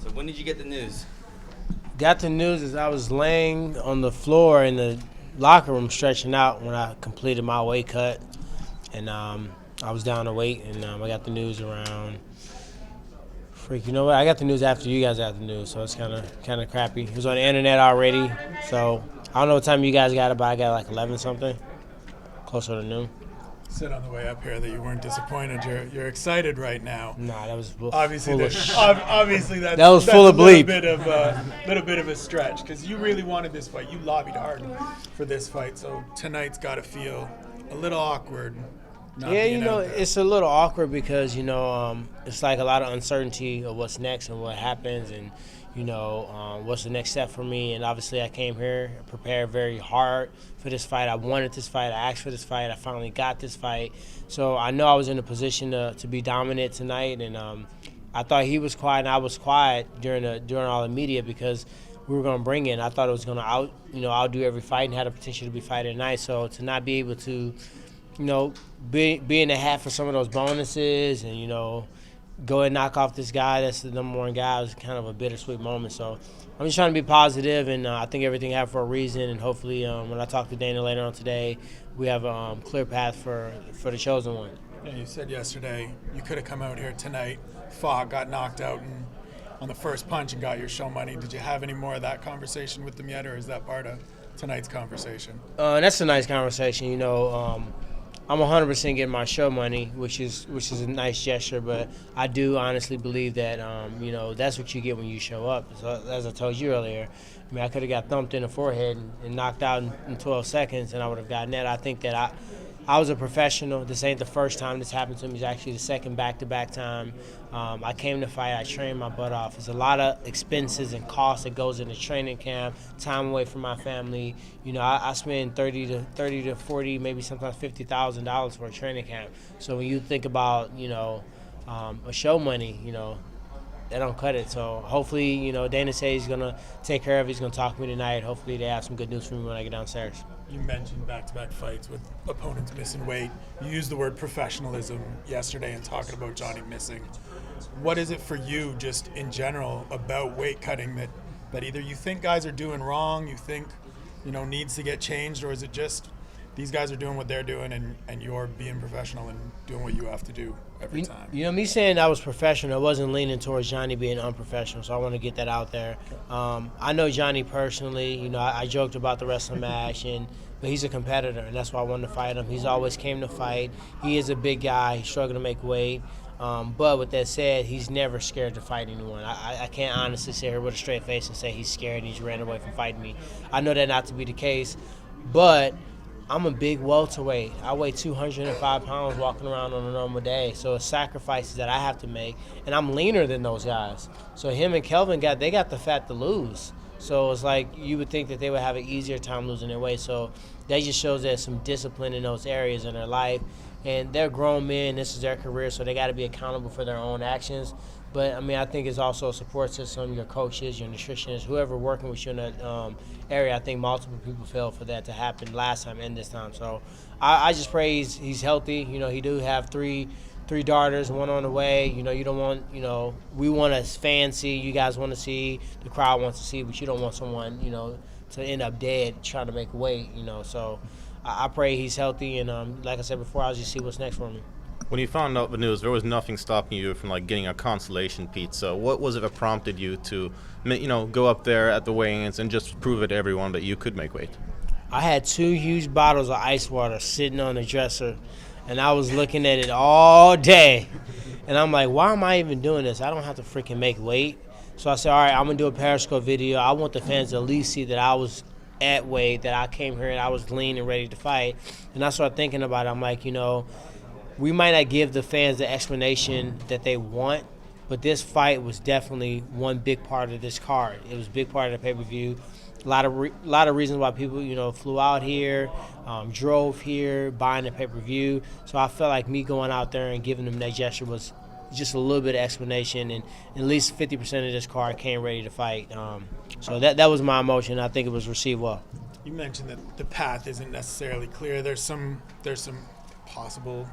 So when did you get the news? Got the news as I was laying on the floor in the locker room stretching out when I completed my weight cut. And I was down to weight, and I got the news around. You know what? I got the news after you guys got the news, so it's kind of crappy. It was on the internet already, so I don't know what time you guys got it, but I got like 11 something, closer to noon. Said on the way up here that you weren't disappointed. You're excited right now. Nah, that was Obviously, full obviously that's full of bleep. Little bit of a stretch because you really wanted this fight. You lobbied hard for this fight, so tonight's got to feel a little awkward. Yeah, it's a little awkward because, it's like a lot of uncertainty of what's next and what happens and, what's the next step for me. And obviously I came here prepared very hard for this fight. I wanted this fight. I asked for this fight. I finally got this fight. So I know I was in a position to be dominant tonight. And I thought he was quiet and I was quiet during all the media because we were going to bring in. I thought it was going to outdo every fight and had the potential to be fighting tonight. So to not be able to be in the hat for some of those bonuses and, go and knock off this guy that's the number one guy was kind of a bittersweet moment. So I'm just trying to be positive, and I think everything happened for a reason. And hopefully when I talk to Dana later on today, we have a clear path for the chosen one. Yeah, you said yesterday you could have come out here tonight, fought, got knocked out on the first punch and got your show money. Did you have any more of that conversation with them yet, or is that part of tonight's conversation? That's a nice conversation. I'm 100% getting my show money, which is a nice gesture, but I do honestly believe that, that's what you get when you show up. So, as I told you earlier, I could have got thumped in the forehead and knocked out in 12 seconds, and I would have gotten that. I think that I was a professional. This ain't the first time this happened to me. It's actually the second back-to-back time. I came to fight. I trained my butt off. There's a lot of expenses and costs that goes into training camp, time away from my family. I spend $30 to $40, maybe sometimes $50,000 for a training camp. So when you think about, a show money, they don't cut it. So hopefully, Dana says he's going to take care of it. He's going to talk to me tonight. Hopefully they have some good news for me when I get downstairs. You mentioned back-to-back fights with opponents missing weight. You used the word professionalism yesterday in talking about Johnny missing. What is it for you just in general about weight cutting that either you think guys are doing wrong, you think, needs to get changed, or is it just these guys are doing what they're doing and you're being professional and doing what you have to do every time? Me saying I was professional, I wasn't leaning towards Johnny being unprofessional, so I want to get that out there. I know Johnny personally. I joked about the wrestling match, but he's a competitor, and that's why I wanted to fight him. He's always came to fight. He is a big guy. He's struggling to make weight. But with that said, he's never scared to fight anyone. I can't honestly sit here with a straight face and say he's scared and he's ran away from fighting me. I know that not to be the case, but I'm a big welterweight. I weigh 205 pounds walking around on a normal day, so it's sacrifices that I have to make, and I'm leaner than those guys. So him and Kelvin got the fat to lose. So it's like you would think that they would have an easier time losing their weight. So that just shows there's some discipline in those areas in their life. And they're grown men. This is their career, so they got to be accountable for their own actions. But, I think it's also a support system, your coaches, your nutritionists, whoever working with you in that area. I think multiple people failed for that to happen last time and this time. So I just pray he's healthy. He do have three daughters, one on the way. You don't want, we want to fan see, you guys want to see, the crowd wants to see, but you don't want someone, to end up dead trying to make weight, So I pray he's healthy, and like I said before, I'll just see what's next for me. When you found out the news, there was nothing stopping you from getting a consolation pizza. What was it that prompted you to, go up there at the weigh-ins and just prove it to everyone that you could make weight? I had 2 huge bottles of ice water sitting on the dresser, and I was looking at it all day. And I'm like, why am I even doing this? I don't have to freaking make weight. So I said, all right, I'm going to do a Periscope video. I want the fans to at least see that I was at weight, that I came here and I was lean and ready to fight. And I started thinking about it. I'm like, we might not give the fans the explanation that they want, but this fight was definitely one big part of this card. It was a big part of the pay-per-view. A lot of reasons why people, flew out here, drove here, buying the pay-per-view. So I felt like me going out there and giving them that gesture was just a little bit of explanation, and at least 50% of this card came ready to fight. So that was my emotion. I think it was received well. You mentioned that the path isn't necessarily clear. There's some possible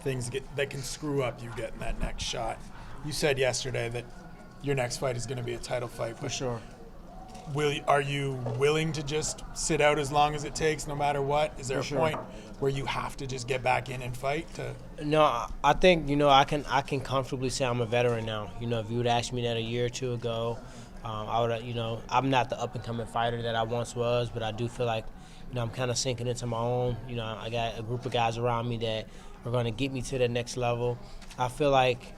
things that can screw up you getting that next shot. You said yesterday that your next fight is going to be a title fight. For sure. Are you willing to just sit out as long as it takes, no matter what? Is there a point where you have to just get back in and fight? No, I think I can comfortably say I'm a veteran now. If you would ask me that a year or two ago, I would. I'm not the up and coming fighter that I once was, but I do feel like I'm kind of sinking into my own. I got a group of guys around me that are going to get me to the next level. I feel like,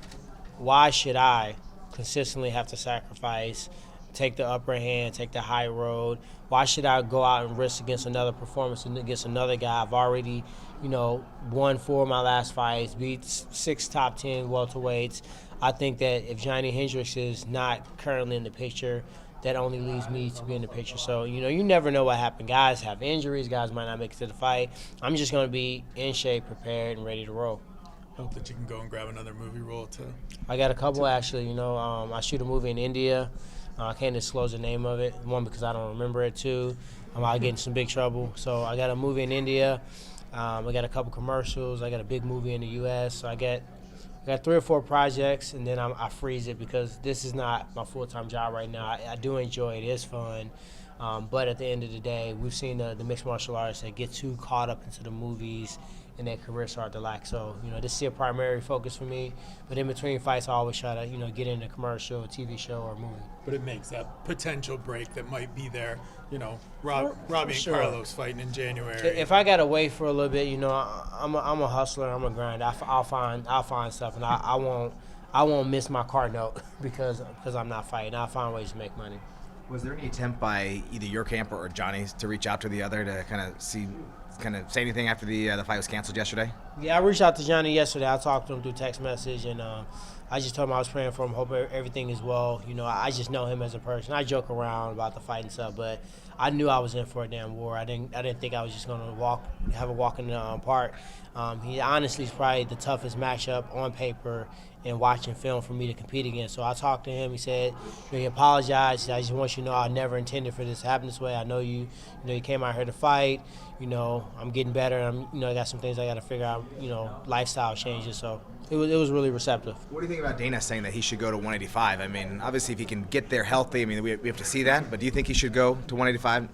why should I consistently have to sacrifice, take the upper hand, take the high road? Why should I go out and risk against another performance and against another guy? I've already, won 4 of my last fights, beat 6 top 10 welterweights. I think that if Johnny Hendricks is not currently in the picture, that only leaves me to be in the picture. So, you never know what happened. Guys have injuries. Guys might not make it to the fight. I'm just going to be in shape, prepared, and ready to roll. Hope that you can go and grab another movie role, too. I got a couple, actually. I shoot a movie in India. I can't disclose the name of it. One, because I don't remember it. Two, I get in some big trouble. So I got a movie in India. I got a couple commercials. I got a big movie in the U.S. So I got 3 or 4 projects, and then I freeze it because this is not my full-time job right now. I do enjoy it. It is fun. But at the end of the day, we've seen the mixed martial artists that get too caught up into the movies and their career start to lack. So, this is a primary focus for me. But in between fights, I always try to, get in a commercial, a TV show, or a movie. But it makes that potential break that might be there, Robbie and Carlos fighting in January. If I got to wait for a little bit, I'm a hustler. I'm a grinder. I'll find stuff, and I won't miss my car note because I'm not fighting. I'll find ways to make money. Was there any attempt by either your camp or Johnny's to reach out to the other to kind of say anything after the fight was canceled yesterday? Yeah, I reached out to Johnny yesterday. I talked to him through text message, and I just told him I was praying for him, hope everything is well. I just know him as a person. I joke around about the fight and stuff, but I knew I was in for a damn war. I didn't think I was just going to have a walk in the park. He honestly is probably the toughest matchup on paper and watching film for me to compete against. So I talked to him. He said, he apologized. I just want you to know I never intended for this to happen this way. I know you came out here to fight. I'm getting better. I got some things I got to figure out. Lifestyle changes. So it was really receptive. What do you think about Dana saying that he should go to 185? I mean, obviously, if he can get there healthy, we have to see that. But do you think he should go to 185?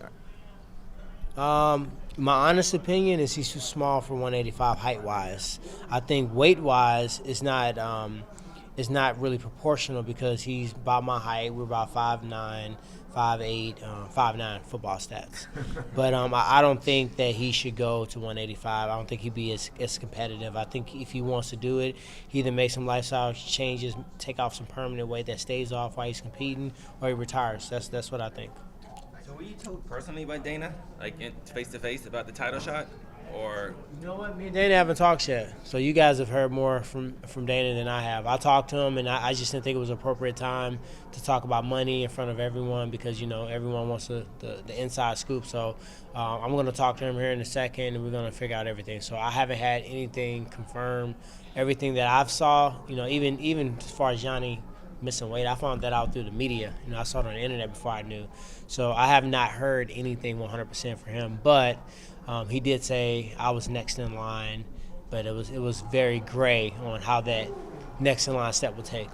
My honest opinion is he's too small for 185 height-wise. I think weight-wise is not really proportional because he's about my height. We're about 5'9", 5'8", 5'9", football stats. But I don't think that he should go to 185. I don't think he'd be as competitive. I think if he wants to do it, he either make some lifestyle changes, take off some permanent weight that stays off while he's competing, or he retires. That's what I think. So were you told personally by Dana, like face-to-face, about the title shot? Or you know what? Me and Dana haven't talked yet. So you guys have heard more from Dana than I have. I talked to him, and I just didn't think it was an appropriate time to talk about money in front of everyone because, everyone wants the inside scoop. So I'm going to talk to him here in a second, and we're going to figure out everything. So I haven't had anything confirmed. Everything that I've saw, even as far as Johnny missing weight, I found that out through the media. I saw it on the internet before I knew. So I have not heard anything 100% for him. But he did say I was next in line, but it was very gray on how that next in line step would take.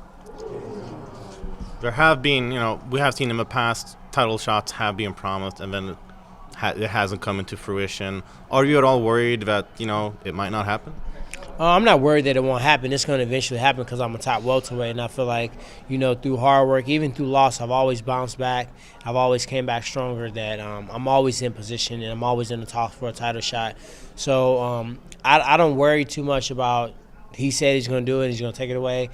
There have been, we have seen in the past title shots have been promised, and then it hasn't come into fruition. Are you at all worried that, it might not happen? I'm not worried that it won't happen. It's going to eventually happen because I'm a top welterweight, and I feel like, through hard work, even through loss, I've always bounced back. I've always came back stronger, that I'm always in position, and I'm always in the talk for a title shot. So I don't worry too much about he said he's going to do it, he's going to take it away.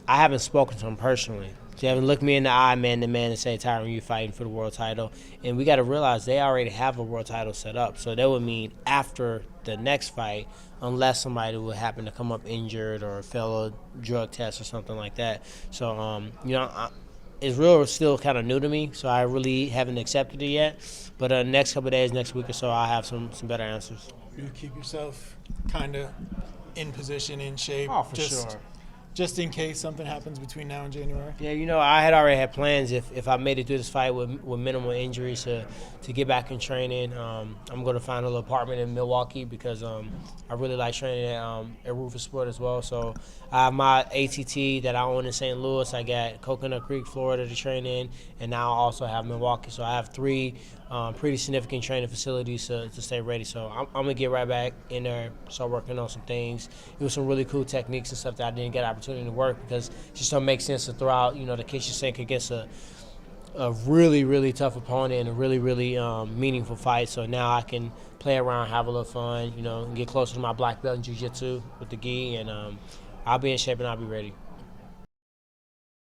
I haven't spoken to him personally. So you haven't looked me in the eye, man to man, and say, Tyron, you're fighting for the world title. And we got to realize they already have a world title set up. So that would mean after the next fight, unless somebody would happen to come up injured or fail a drug test or something like that. So, Israel is still kind of new to me, so I really haven't accepted it yet. But next couple of days, next week or so, I'll have some better answers. You keep yourself kind of in position, in shape. Oh, for sure. just in case something happens between now and January? Yeah, you know, I had already had plans if I made it through this fight with minimal injuries to get back in training. I'm going to find a little apartment in Milwaukee because I really like training at Rufus Sport as well. So I have my ATT that I own in St. Louis. I got Coconut Creek, Florida to train in, and now I also have Milwaukee. So I have 3 pretty significant training facilities to stay ready. So I'm going to get right back in there, start working on some things. It was some really cool techniques and stuff that I didn't get opportunity to work because it just don't make sense to throw out, you know, the kitchen sink against a really, really tough opponent and a really, really meaningful fight. So now I can play around, have a little fun, you know, and get closer to my black belt in jiu-jitsu with the gi, and I'll be in shape and I'll be ready.